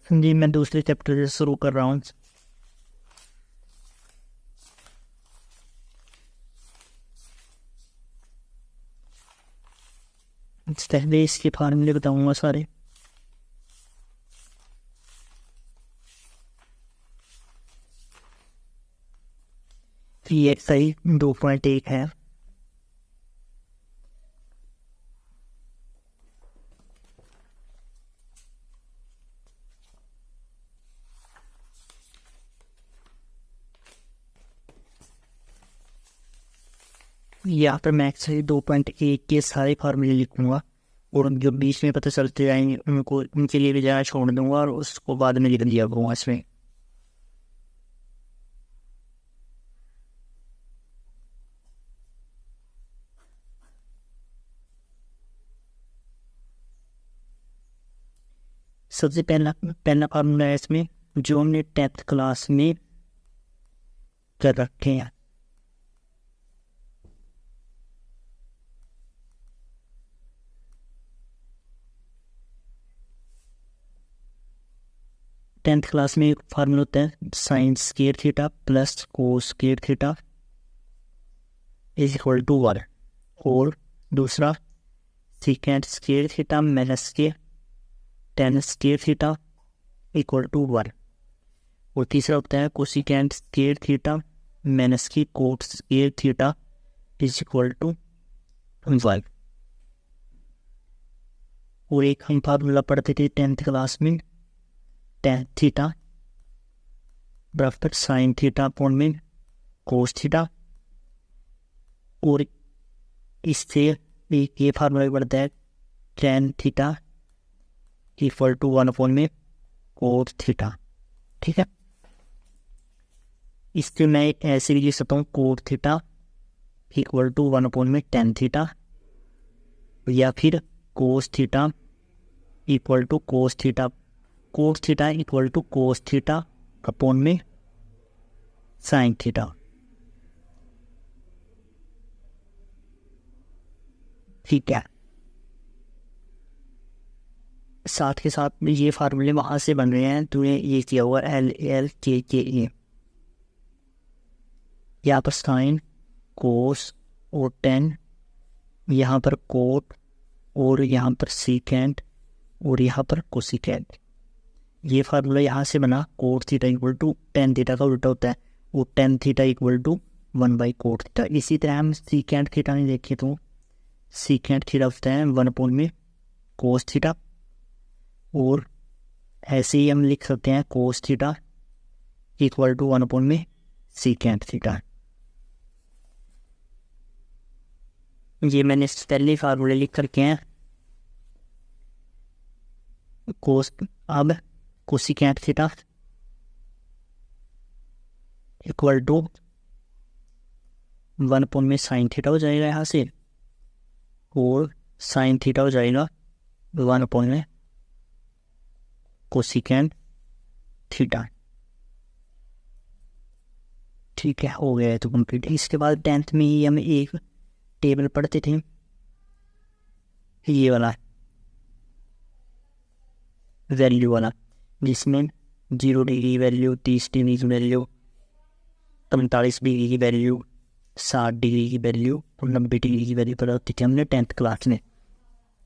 जी मैं दूसरे चैप्टर से शुरू कर रहा हूँ। पहले इसके फार्मूले बताऊंगा सारे। ये सही 2.1 है। यहाँ पर मैं एक्चुअली 2.1 के सारे फार्मूले लिखूंगा और जो बीच में पता चलते जाएंगे उनको उनके लिए भी जगह छोड़ दूंगा और उसको बाद में लिख दिया करूँगा इसमें। सबसे पहला पहला फार्मूला है इसमें जो हमने 10th क्लास में कर रखे हैं। टेंथ क्लास में एक फार्मूला होता है sine square theta plus cos square theta is equal to 1 और दूसरा सीकेंट स्क्वायर थीटा माइनस के tan square theta equal to 1 और तीसरा होता है कोसिकेंट स्क्वायर थीटा माइनस की cot square theta is equal to 1। और एक हम फार्मूला पढ़ते थे 10th क्लास में टेन थीटा बराबर साइन थीटा अपॉन में कोस थीटा और इससे एक ये फार्मूला बढ़ता है tan theta equal to 1 upon में कोस थीटा। ठीक है, इससे मैं ऐसे भी लिख सकता हूँ cos theta equal to 1 upon में टेन थीटा या फिर cos theta equal to cos theta equal to cos theta upon में साइन थीटा। ठीक है, साथ के साथ ये फार्मूले वहां से बन रहे हैं तो ये किया हुआ LLKKA यहाँ पर साइन कोस और टेन यहाँ पर कोट और यहाँ पर सीकेंट और यहाँ पर कोसिकेंट। ये फार्मूला यहाँ से बना cot theta equal to tan theta का उल्टा होता है वो टेन थीटा इक्वल टू 1/कोट थीटा। इसी तरह हम सीकेंट थीटा नहीं देखे तो सीकेंट थीटा होता है 1 अपॉन में कोस थीटा और ऐसे ही हम लिख सकते हैं cos theta equal to 1 upon में सीकेंट थीटा। ये मैंने पहले फार्मूले लिख करके हैं कोस। अब cosecant theta equal to 1 upon में साइन थीटा हो जाएगा यहाँ से और साइन थीटा हो जाएगा 1 अपॉन में कोसिकेंट थीटा। ठीक है, हो गया है तो कंप्लीट। इसके बाद 10th में ही हम एक टेबल पढ़ते थे ये वाला वैल्यू वाला जिसमें 0 डिग्री की वैल्यू 30 डिग्री की वैल्यू 45 डिग्री की वैल्यू 60 डिग्री की वैल्यू और 90 डिग्री की वैल्यू पता होती थी हमने 10th क्लास में।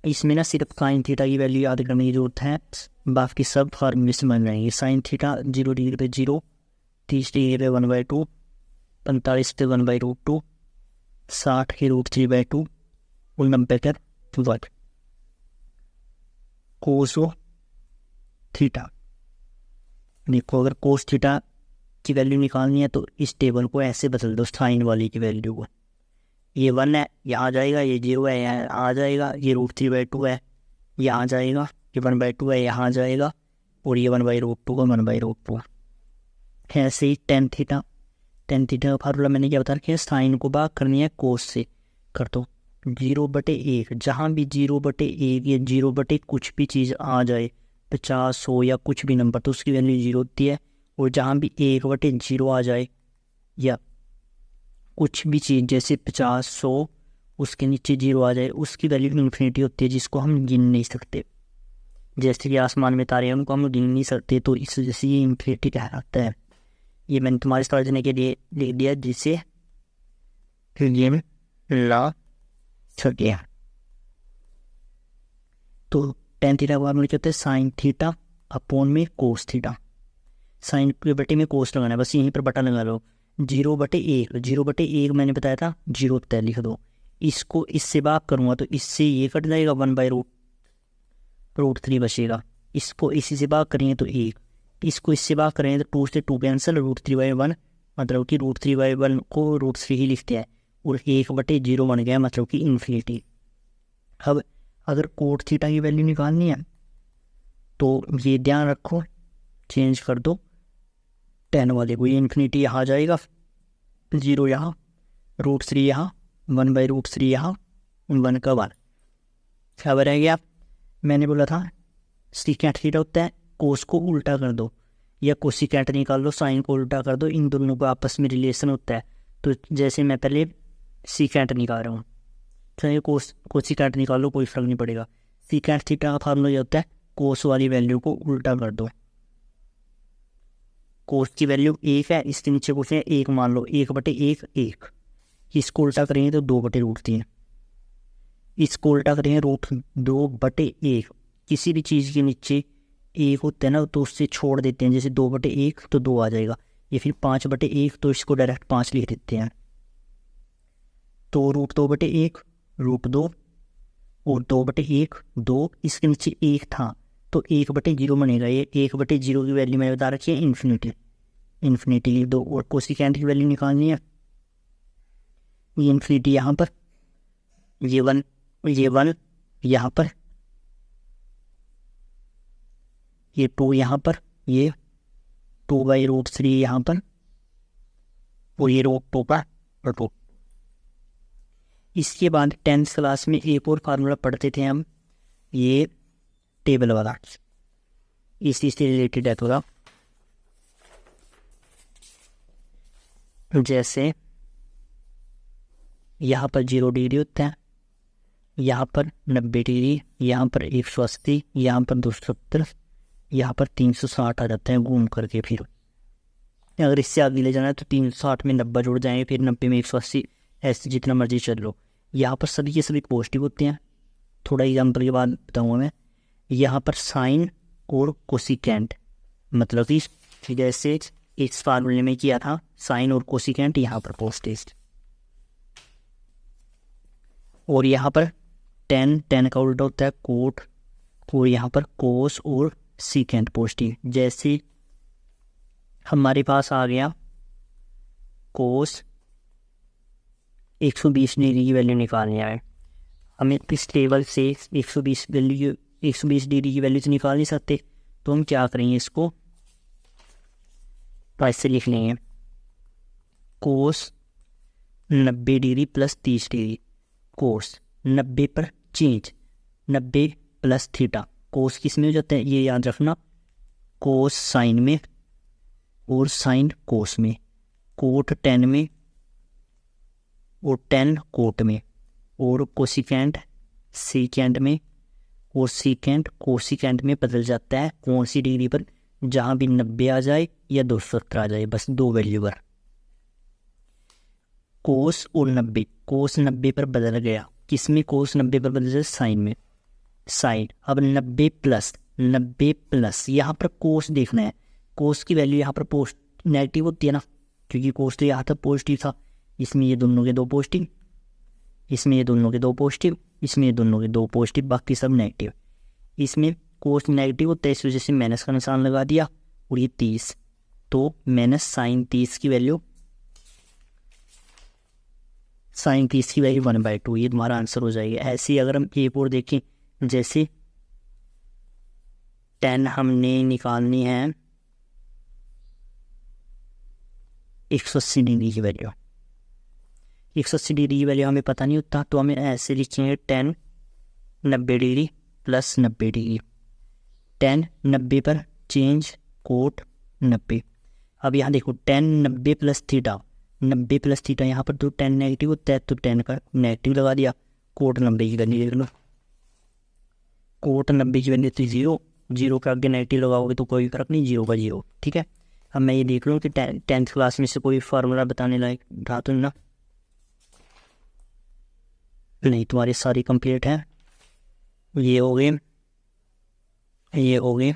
इसमें ना सिर्फ साइन थीटा की वैल्यू याद करने की जरूरत है, बाकी सब फार्मूले समझ रहेंगे। साइन थीटा 0 डिग्री पे 0, 30 डिग्री पे 1/2, 45 पे 1/√2, 60 के √3/2 और 90 पे 1। कोसो थीटा देखो, अगर कोस थीटा की वैल्यू निकालनी है तो इस टेबल को ऐसे बदल दो साइन वाली की वैल्यू को। ये 1 है यहाँ आ जाएगा, ये 0 है यहाँ आ जाएगा, ये √3/2 है यहाँ आ जाएगा, ये 1/2 है यहाँ आ जाएगा और ये 1/√2 का 1/√2। ऐसे ही टेन थीटा का फार्मूला मैंने क्या बता रखा है साइन को भाग करनी है कोस से कर दो 0/1। जहाँ भी 0/1 या 0/ कुछ भी चीज़ आ जाए 50 100 या कुछ भी नंबर तो उसकी वैल्यू 0 होती है। और जहाँ भी 1/0 आ जाए या कुछ भी चीज़ जैसे 50 100 उसके नीचे 0 आ जाए उसकी वैल्यू इन्फिनिटी होती है जिसको हम गिन नहीं सकते। जैसे कि आसमान में तारे हैं उनको हम लोग गिन नहीं सकते, तो इस वजह से ये इन्फिनिटी कहलाता है। ये मैंने तुम्हारे समझने के लिए लिख दिया, जिससे ये ला छठिया। तो टेन थीटा को हम लोग कहते हैं साइन थीटा अपॉन में कोस थीटा। साइन के बटे में कोस लगाना है, बस यहीं पर बटा लगा लो। 0/1, 0/1 मैंने बताया था 0 तय लिख दो। इसको इससे भाग करूँगा तो इससे ये कट जाएगा, 1/√3 बचेगा। इसको इसी से भाग करेंगे तो 1, इसको इससे भाग करेंगे तो 2 से 2 कैंसिल, √3/1 मतलब कि √3/1 को √3 ही लिखते हैं, और 1/0 बन गया मतलब कि इन्फिनिटी। अब अगर कोट थीटा की वैल्यू निकालनी है तो ये ध्यान रखो, चेंज कर दो 10 वाले को, ये इन्फिनिटी यहाँ जाएगा, 0 यहाँ, √3 यहाँ, 1/√3 यहाँ, 1 का 1 क्या रह गया। मैंने बोला था सीकेंट थीटा होता है, कोस को उल्टा कर दो या कोसिकेंट निकाल लो, साइन को उल्टा कर दो, इन दोनों को आपस में रिलेशन होता है। तो जैसे मैं पहले सीकेंट निकाल रहा हूँ, चाहे कोसिकेंट निकाल लो, कोई फर्क नहीं पड़ेगा। सीकेंट थीटा का फार्मूला ये होता है, कोस वाली वैल्यू को उल्टा कर दो। कोस की वैल्यू 1 है, इसके नीचे कुछ है 1 मान लो, 1/1 1, इसको उल्टा करेंगे तो 2/√3, इसको उल्टा करेंगे √2/1। किसी भी चीज़ के नीचे 1 होता है ना तो उससे छोड़ देते हैं, जैसे 2/1 तो 2 आ जाएगा, ये फिर 5/1 तो इसको डायरेक्ट 5 लिख देते हैं। तो √2/1 √2 और 2/1 2, इसके नीचे 1 था तो 1/0 बनेगा। ये 1/0 की वैल्यू मैंने बता रखी है इन्फिनिटी, इन्फिनिटी लिख दो। और कोसिकेंट की वैल्यू निकालनी है, ये इन्फिनिटी यहाँ पर, ये 1 यहाँ पर, ये 2 यहाँ पर, ये 2/√3 यहाँ पर, और ये √2/2। इसके बाद 10th क्लास में एक और फार्मूला पढ़ते थे हम, ये टेबल वाला, इसी से रिलेटेड है थोड़ा। जैसे यहाँ पर 0 डिग्री होता है, यहाँ पर 90 डिग्री, यहाँ पर 180, यहाँ पर 270, यहाँ पर 360 आ जाता है घूम करके। फिर अगर इससे आगे ले जाना है तो 360 में 90 जुड़ जाएंगे, फिर 90 में 180, ऐसे जितना मर्जी चल लो। यहाँ पर सभी के सभी पॉजिटिव होते हैं, थोड़ा एग्जाम्पल के बाद बताऊँगा मैं। यहाँ पर साइन और कोसिकेंट, मतलब कि जैसे इस फार्मूले में किया था साइन और कोसिकेंट, यहाँ पर पॉजिटिव। और यहाँ पर 10 का उल्टा होता है कोट, और यहाँ पर कोस और सीकेंट पॉजिटिव। जैसे हमारे पास आ गया कोस 120 डिग्री की वैल्यू निकालनी है, हमें इस टेबल से 120 डिग्री की वैल्यू से निकाल नहीं सकते, तो हम क्या करेंगे, इसको तो ऐसे लिख लेंगे, कोस 90 डिग्री प्लस 30 डिग्री, कोस 90 पर चेंज 90 प्लस थीटा। कोस किस में हो जाता है ये याद रखना, कोस साइन में और साइन कोस में, कोट 10 में और 10 कोट में, और कोसिकेंट सीकेंट में, और सीकेंट कोसिकेंट में बदल जाता है कौन सी डिग्री पर, जहाँ भी 90 आ जाए या 270 आ जाए, बस 2 वैल्यू पर। कोस और 90, कोस 90 पर बदल गया, किस में कोस 90 पर बदल जाए, साइन में, साइन। अब 90 प्लस यहाँ पर कोस देखना है, कोस की वैल्यू यहाँ पर नेगेटिव होती है ना, क्योंकि कोस तो यहाँ तक पॉजिटिव था, इसमें ये दोनों के 2 पॉजिटिव, इसमें ये दोनों के 2 पॉजिटिव, इसमें ये दोनों के 2 पॉजिटिव, बाकी सब नेगेटिव। इसमें कोस नेगेटिव होता है, इस वजह से माइनस का निशान लगा दिया, और ये 30, तो माइनस साइन 30 की वैल्यू, साइन 30 की वैल्यू 1/2, ये तुम्हारा आंसर हो जाएगा। ऐसे ही अगर हम एक और देखें, जैसे 10 हमने निकालनी है 180 डिग्री की वैल्यू, 180 डिग्री की वैल्यू हमें पता नहीं होता, तो हमें ऐसे लिखेंगे 10 90 डिग्री प्लस 90 डिग्री, 10 90 पर चेंज कोट 90। अब यहाँ देखो 10 90 प्लस थीटा, 90 प्लस थीटा, यहाँ पर तो 10 नेगेटिव होता है तो 10 का नेगेटिव लगा दिया, कोट 90 की वैल्यू देख लो, कोट 90 की वैल्यू थी 0, 0 के आगे नेगेटिव लगाओगे तो कोई फर्क नहीं, 0 का 0। ठीक है, अब मैं ये देख रहा हूँ कि 10th क्लास में से कोई फार्मूला बताने लायक था तो ना, नहीं, तुम्हारी सारी कंप्लीट है। ये हो गए, ये हो गए।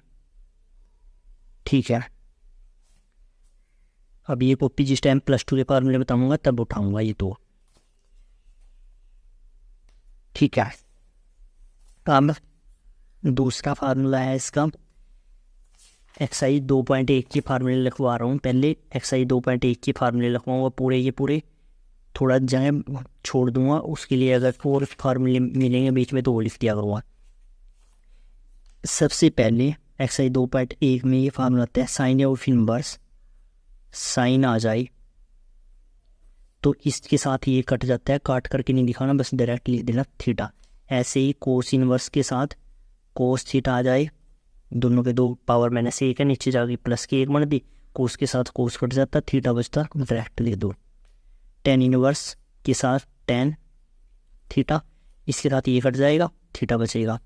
ठीक है, अब ये कॉपी जिस टाइम +2 के फार्मूले बताऊंगा तब उठाऊंगा ये तो। ठीक है, अब दूसरा फार्मूला है इसका, एक्सरसाइज 2.1 की फार्मूले लिखवा रहा हूँ। पहले एक्सरसाइज 2.1 की फार्मूले लिखवाऊंगा पूरे के पूरे, थोड़ा जगह छोड़ दूंगा उसके लिए, अगर 4 फार्मूले मिलेंगे बीच में तो वो लिख दिया करूँगा। सबसे पहले एक्सरसाइज 2.1 में ये फार्मूला आता है साइन ऑफ इनवर्स, साइन आ जाए तो इसके साथ ये कट जाता है, काट करके नहीं दिखाना, बस डायरेक्ट लिख देना थीटा। ऐसे ही कोस इनवर्स के साथ कोस थीटा आ जाए, दोनों के 2 पावर -1 है, नीचे जाके प्लस की 1 बन दी, कोस के साथ कोस कट जाता, थीटा बचता, डायरेक्ट लिख दो। टेन इनवर्स के साथ टेन थीटा, इसके साथ ये कट जाएगा, थीटा बचेगा।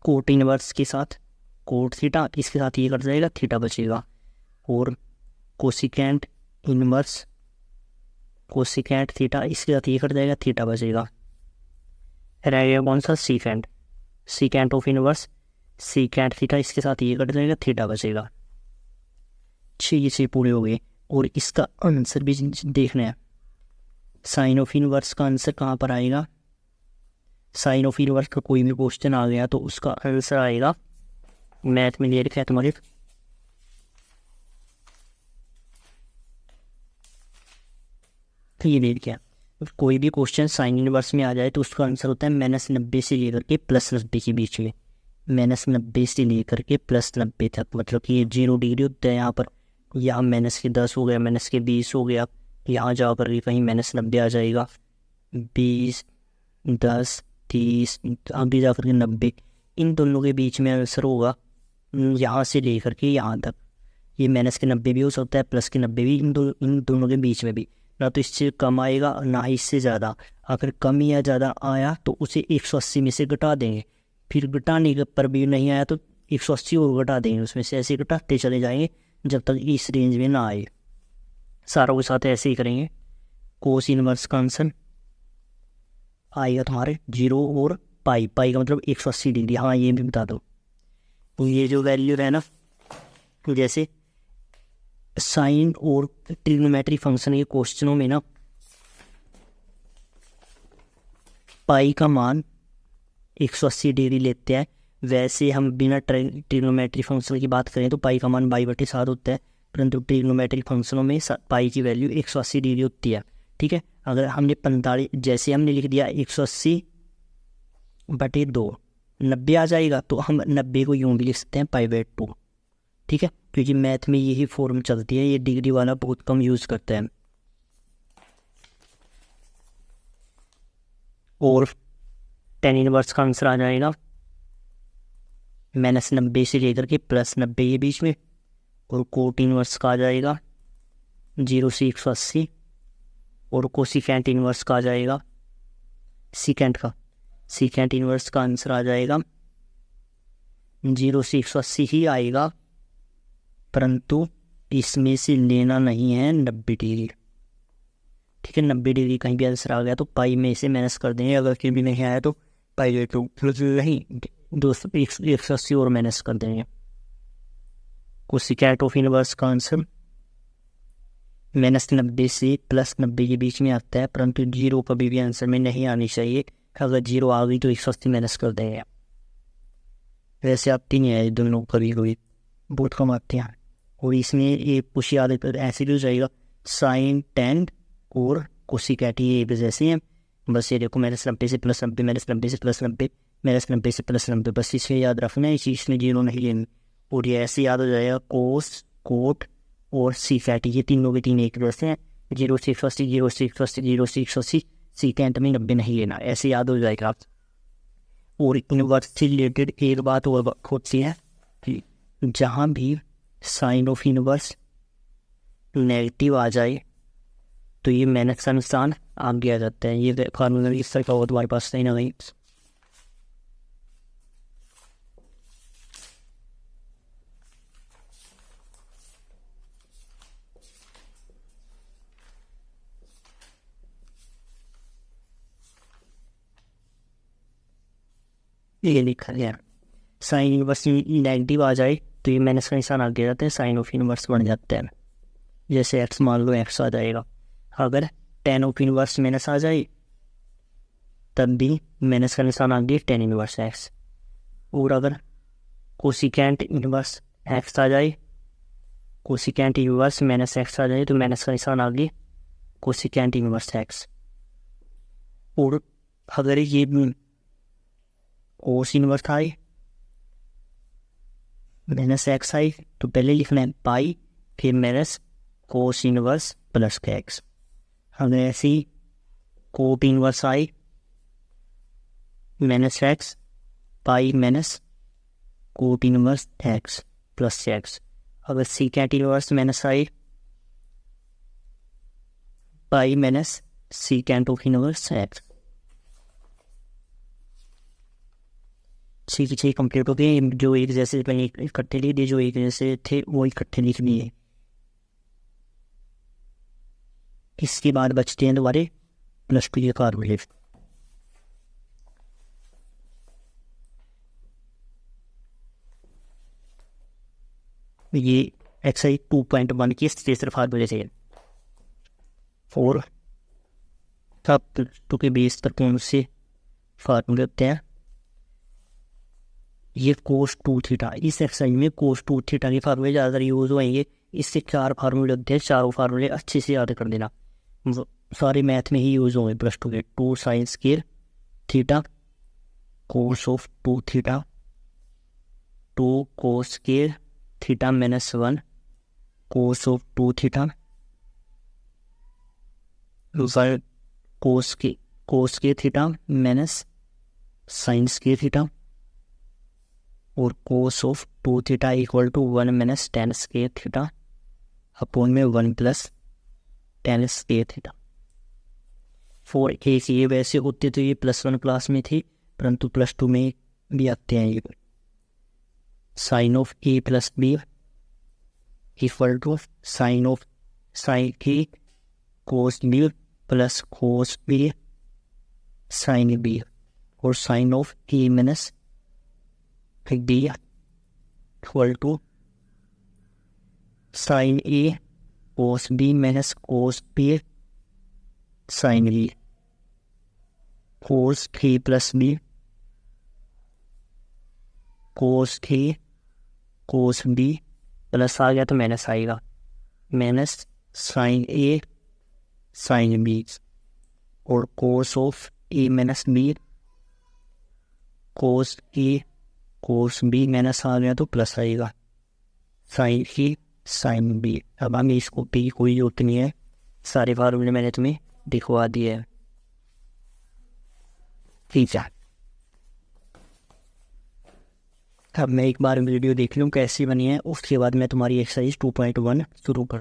कोट इनवर्स के साथ कोट थीटा, इसके साथ ये कट जाएगा, थीटा बचेगा। और कोसिकेंट इनवर्स कोसिकेंट थीटा, इसके साथ ये कट जाएगा, थीटा बचेगा। रह गया कौन सा, secant, secant of inverse secant theta, इसके साथ ये कट जाएगा, थीटा बचेगा। 6 पूरे हो गए। और इसका आंसर भी देखना है, साइन ऑफ इनवर्स का आंसर कहाँ पर आएगा। साइन ऑफ इनवर्स का कोई भी क्वेश्चन आ गया तो उसका आंसर आएगा, मैथ में ले रखा है तुम्हारे, ये ले रखा है। कोई भी क्वेश्चन साइन इनवर्स में आ जाए तो उसका आंसर होता है -90 से लेकर के +90 के बीच में, -90 से लेकर के +90 तक, मतलब कि ये 0 डिग्री होता है यहाँ पर, यहाँ -10 हो गया, -20 हो गया, यहाँ जा कर के कहीं -90 आ जाएगा, 20, 10, 30, आगे जा कर के 90, इन दोनों के बीच में आंसर होगा यहाँ से लेकर के यहाँ तक। ये -90 भी हो सकता है, +90 भी, इन दोनों के बीच में भी, ना तो इससे कम आएगा ना ही इससे ज़्यादा। अगर कम या ज़्यादा आया तो उसे 180 में से घटा देंगे, फिर घटाने के पर भी नहीं आया तो 180 और घटा देंगे उसमें से, ऐसे घटाते चले जाएंगे जब तक इस रेंज में ना आए। सारों के साथ ऐसे ही करेंगे। कोस इनवर्स का आंसर आएगा तुम्हारे 0 और पाई, पाई का मतलब 180 डिग्री। हाँ, ये भी बता दो, तो ये जो वैल्यू है ना, जैसे साइन और ट्रिग्नोमेट्री फंक्शन के क्वेश्चनों में ना पाई का मान 180 डिग्री लेते हैं, वैसे हम बिना ट्रिग्नोमेट्री फंक्शन की बात करें तो पाई का मान बाई/7 होता है, परंतु ट्रिग्नोमेट्री फंक्शनों में पाई की वैल्यू 180 डिग्री होती है। ठीक है, अगर हमने 45, जैसे हमने लिख दिया 180/2, 90 आ जाएगा, तो हम 90 को यूँ भी लिख सकते हैं π/2। ठीक है, क्योंकि मैथ में यही फॉर्म चलती है, ये डिग्री वाला बहुत कम यूज़ करते हैं। और टेन इनवर्स का आंसर आ जाएगा -90 से लेकर के +90 के बीच में, और कोट इनवर्स का आ जाएगा 0 से 180, और कोसिकेंट इनवर्स का आ जाएगा सीकेंट इनवर्स का आंसर आ जाएगा 0 से 180 ही आएगा, परंतु इसमें से लेना नहीं है 90 डिग्री। ठीक है, 90 डिग्री कहीं भी आंसर आ गया तो पाई में इसे माइनस कर देंगे, अगर फिर भी नहीं आया तो π/2 नहीं 180 और माइनस कर देंगे। कोसिकेंट ऑफ इनवर्स का आंसर -90 से +90 के बीच में आता है, परंतु 0 कभी भी आंसर में नहीं आनी चाहिए, अगर 0 आ गई तो 180 माइनस कर देंगे। वैसे आती नहीं है दोनों, कभी कभी बहुत कम आती हैं। और इसमें ये कुछ याद ऐसे भी हो जाएगा, साइन टेन और कोसिकेट ये एक जैसे हैं, बस ये देखो -90 से +90, -90 से +90, -90 से +90, बस इसे याद रखना है, इस चीज़ में 0 नहीं लेनी। और ये ऐसे याद हो जाएगा, कोस कोट और सीकेट ये तीनों के तीन एक जैसे हैं, 0 से 180, 0 से 180, 0 से 180, सीकेंट में 90 नहीं लेना, ऐसे याद हो जाएगा आप। और इनवर्स से रिलेटेड एक बात और होती है कि जहाँ भी साइन ऑफ इनवर्स नेगेटिव आ जाए तो ये माइनस का निशान आगे आ जाता है। ये फार्मूला इस तरह का हो तुम्हारे पास, नहीं ना कहीं। ये लिखा गया। साइन इनवर्स नेगेटिव आ जाए तो ये माइनस का निशान आगे जाता है, साइन ऑफ इनवर्स बन जाता है। जैसे एक्स मान लो एक्स आ जाएगा, अगर टेन ऑफ इनवर्स माइनस आ जाए तब भी माइनस का निशान आगे टेन इनवर्स एक्स। और अगर कोसिकेंट इनवर्स एक्स आ जाए, कोसिकेंट इनवर्स माइनस एक्स आ जाए तो माइनस का निशान आगे कोसिकेंट इनवर्स एक्स। और अगर ये कोस इनवर्स आए माइनस एक्स आई तो पहले लिखना है पाई फिर माइनस कोस इनवर्स प्लस का एक्स। अगर ऐसे ही कोट इनवर्स आई minus x pi minus cot inverse x plus x. अगर सीकेंट इनवर्स माइनस आई pi minus secant of inverse x. छः कंप्लीट हो गए। जो एक जैसे मैंने इकट्ठे लिख दिए, जो एक जैसे थे वो इकट्ठे लिख दिए। इसके बाद बचते हैं दोबारे प्लस टू के फार्मूले। ये एक्सरसाइज 2.1 की तीसरे फार्मूले से 4 प्लस टू के बेस पर कौन से फार्मूले होते हैं। ये कोस टू थीटा, इस एक्सरसाइज में कोस टू थीटा के फार्मूले ज़्यादातर यूज होंगे। इससे 4 फार्मूले होते हैं, चारों फार्मूले अच्छे से याद कर देना, सारे मैथ में ही यूज होंगे प्लस टू के। 2 sine square theta cos of 2 theta, 2 cos square theta minus 1 cos of 2 theta, cos के theta minus sine square theta, और cos of 2 theta equal to 1 minus tan square theta upon में 1 plus ten square theta. 4 एक ये वैसे होते तो ये +1 class में थी, परंतु प्लस टू में भी आते हैं। ये sine of A plus B equal to sine A cos B plus cos B sine B, और sine of A minus B equal to sine A cos B minus cos B sine B, cos A plus B cos A cos B plus आ गया तो minus आएगा, minus sine A sine B, और cos of A minus B cos A cos B minus आ गया तो plus आएगा, sign A sine B. अब हमें इसको पी कोई जरूरत नहीं है, सारे फार्मूले मैंने तुम्हें दिखवा दिए हैं। ठीक है, अब मैं एक बार वीडियो देख लूँ कैसी बनी है, उसके बाद मैं तुम्हारी एक्सरसाइज 2.1 शुरू कर